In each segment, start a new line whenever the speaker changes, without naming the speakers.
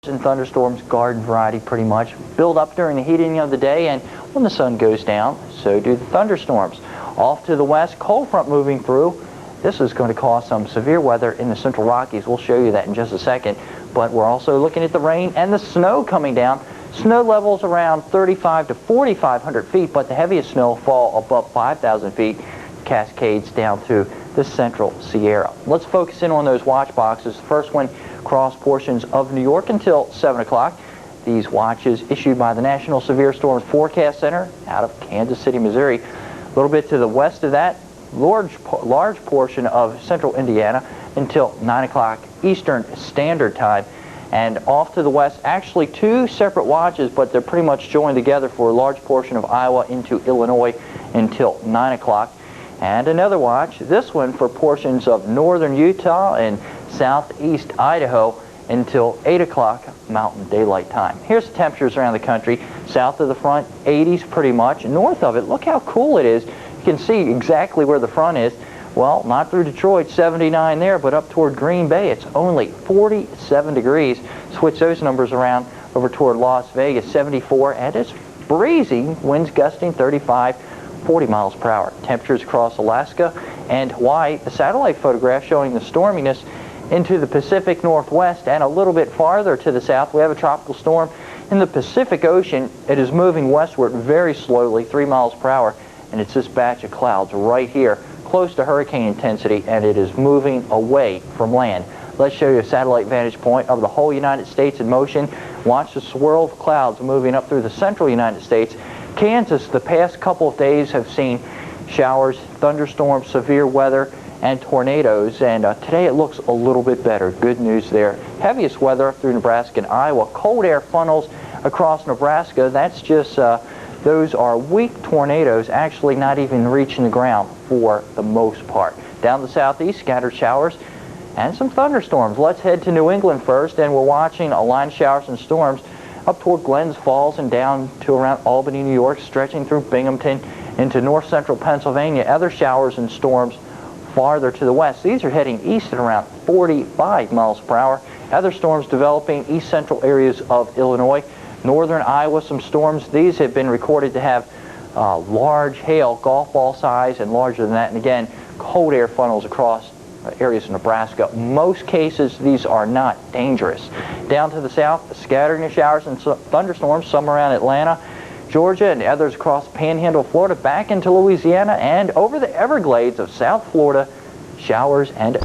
And thunderstorms, garden variety pretty much, build up during the heating of the day, and when the sun goes down, so do the thunderstorms. Off to the west, cold front moving through. This is going to cause some severe weather in the Central Rockies. We'll show you that in just a second. But we're also looking at the rain and the snow coming down. Snow levels around 3,500 to 4,500 feet, but the heaviest snowfall above 5,000 feet cascades down through the Central Sierra. Let's focus in on those watch boxes. The first one across portions of New York until 7 o'clock. These watches issued by the National Severe Storms Forecast Center out of Kansas City, Missouri. A little bit to the west of that, large portion of central Indiana until 9 o'clock Eastern Standard Time. And off to the west, actually two separate watches, but they're pretty much joined together for a large portion of Iowa into Illinois until 9 o'clock. And another watch, this one for portions of northern Utah and southeast Idaho until 8 o'clock Mountain Daylight Time. Here's the temperatures around the country. South of the front, 80s pretty much. North of it, look how cool it is. You can see exactly where the front is. Well, not through Detroit, 79 there, but up toward Green Bay, it's only 47 degrees. Switch those numbers around over toward Las Vegas, 74, and it's breezy. Winds gusting 35, 40 miles per hour. Temperatures across Alaska and Hawaii. The satellite photograph showing the storminess into the Pacific Northwest and a little bit farther to the south. We have a tropical storm in the Pacific Ocean. It is moving westward very slowly, 3 miles per hour, and it's this batch of clouds right here, close to hurricane intensity, and it is moving away from land. Let's show you a satellite vantage point of the whole United States in motion. Watch the swirl of clouds moving up through the central United States. Kansas, the past couple of days have seen showers, thunderstorms, severe weather, and tornadoes, and today it looks a little bit better. Good news there. Heaviest weather through Nebraska and Iowa. Cold air funnels across Nebraska. That's just, those are weak tornadoes, actually not even reaching the ground for the most part. Down the southeast, scattered showers and some thunderstorms. Let's head to New England first, and we're watching a line of showers and storms up toward Glens Falls and down to around Albany, New York, stretching through Binghamton into north central Pennsylvania. Other showers and storms farther to the west. These are heading east at around 45 miles per hour. Other storms developing east central areas of Illinois. Northern Iowa, some storms. These have been recorded to have large hail, golf ball size, and larger than that. And again, cold air funnels across areas of Nebraska. Most cases, these are not dangerous. Down to the south, a scattering of showers and thunderstorms, some around Atlanta, Georgia, and others across Panhandle, Florida, back into Louisiana, and over the Everglades of South Florida, showers and...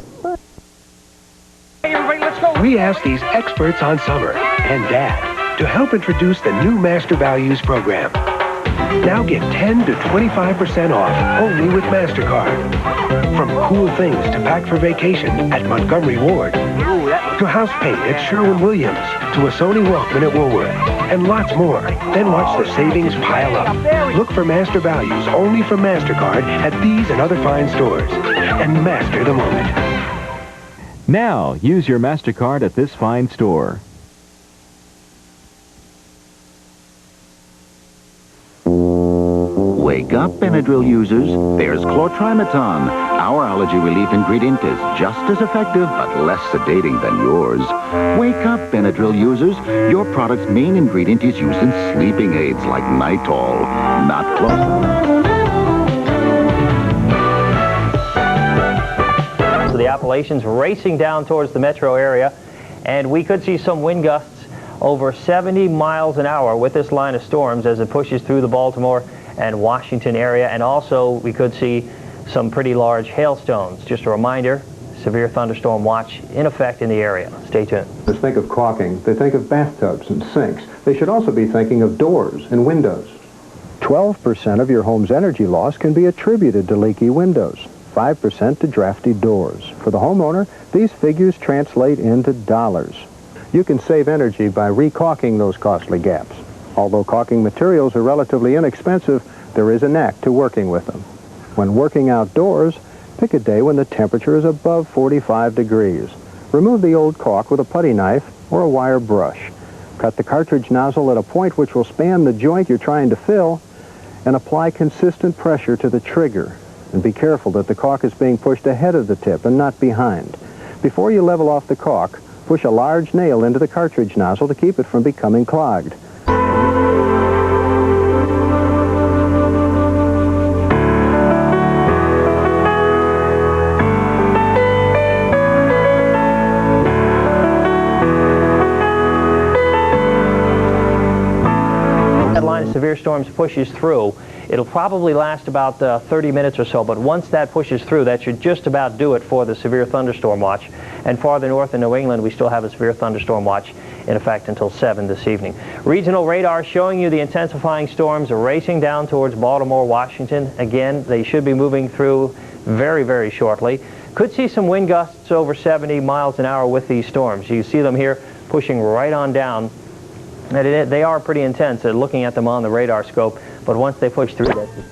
Hey everybody, let's go! We asked these experts on summer and Dad to help introduce the new Master Values program. Now get 10 to 25% off only with MasterCard. From cool things to pack for vacation at Montgomery Ward, to house paint at Sherwin-Williams, to a Sony Walkman at Woolworth, and lots more. Then watch the savings pile up. Look for Master Values only from MasterCard at these and other fine stores. And master the moment.
Now, use your MasterCard at this fine store.
Wake up, Benadryl users. There's chlortrimeton. Our allergy relief ingredient is just as effective, but less sedating than yours. Wake up, Benadryl users. Your product's main ingredient is used in sleeping aids like Nitol, not
So the Appalachians racing down towards the metro area, and we could see some wind gusts over 70 miles an hour with this line of storms as it pushes through the Baltimore and Washington area, and also we could see some pretty large hailstones. Just a reminder, severe thunderstorm watch in effect in the area. Stay tuned.
They think of caulking, they think of bathtubs and sinks. They should also be thinking of doors and windows.
12% of your home's energy loss can be attributed to leaky windows, 5% to drafty doors. For the homeowner, these figures translate into dollars. You can save energy by re-caulking those costly gaps. Although caulking materials are relatively inexpensive, there is a knack to working with them. When working outdoors, pick a day when the temperature is above 45 degrees. Remove the old caulk with a putty knife or a wire brush. Cut the cartridge nozzle at a point which will span the joint you're trying to fill, and apply consistent pressure to the trigger. And be careful that the caulk is being pushed ahead of the tip and not behind. Before you level off the caulk, push a large nail into the cartridge nozzle to keep it from becoming clogged.
That line of severe storms pushes through. It'll probably last about 30 minutes or so, but once that pushes through, that should just about do it for the severe thunderstorm watch. And farther north in New England, we still have a severe thunderstorm watch in effect until 7 this evening. Regional radar showing you the intensifying storms racing down towards Baltimore, Washington. Again, they should be moving through very, very shortly. Could see some wind gusts over 70 miles an hour with these storms. You see them here pushing right on down. And they are pretty intense, looking at them on the radar scope, but once they push through, that's it.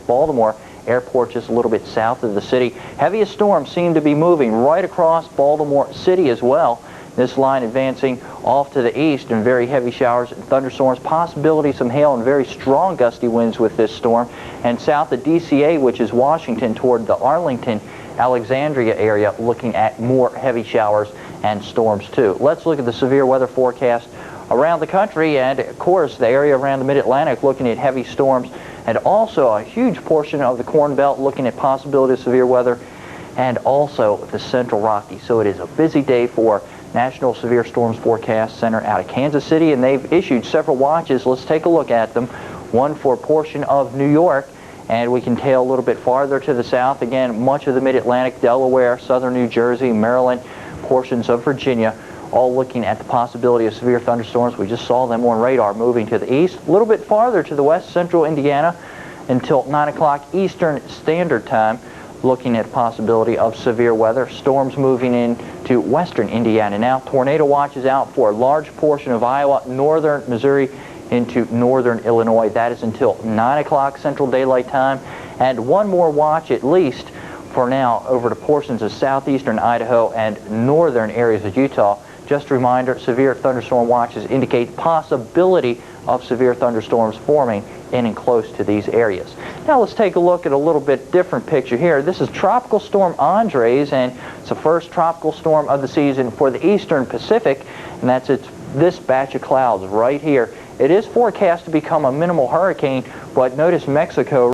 Baltimore Airport just a little bit south of the city. Heaviest storms seem to be moving right across Baltimore City as well. This line advancing off to the east and very heavy showers and thunderstorms, possibility some hail and very strong gusty winds with this storm. And south of DCA, which is Washington, toward the Arlington, Alexandria area, looking at more heavy showers and storms too. Let's look at the severe weather forecast around the country, and of course the area around the Mid-Atlantic looking at heavy storms, and also a huge portion of the Corn Belt looking at possibility of severe weather, and also the Central Rockies. So it is a busy day for National Severe Storms Forecast Center out of Kansas City, and they've issued several watches. Let's take a look at them. One for a portion of New York, and we can tail a little bit farther to the south. Again, much of the Mid-Atlantic, Delaware, southern New Jersey, Maryland, portions of Virginia, all looking at the possibility of severe thunderstorms. We just saw them on radar moving to the east. A little bit farther to the west, central Indiana, until 9 o'clock Eastern Standard Time, looking at possibility of severe weather. Storms moving into western Indiana now. Tornado watches out for a large portion of Iowa, northern Missouri, into northern Illinois. That is until 9 o'clock Central Daylight Time. And one more watch at least for now over to portions of southeastern Idaho and northern areas of Utah. Just a reminder, severe thunderstorm watches indicate possibility of severe thunderstorms forming in and close to these areas. Now let's take a look at a little bit different picture here. This is Tropical Storm Andres, and it's the first tropical storm of the season for the eastern Pacific, and that's this batch of clouds right here. It is forecast to become a minimal hurricane, but notice Mexico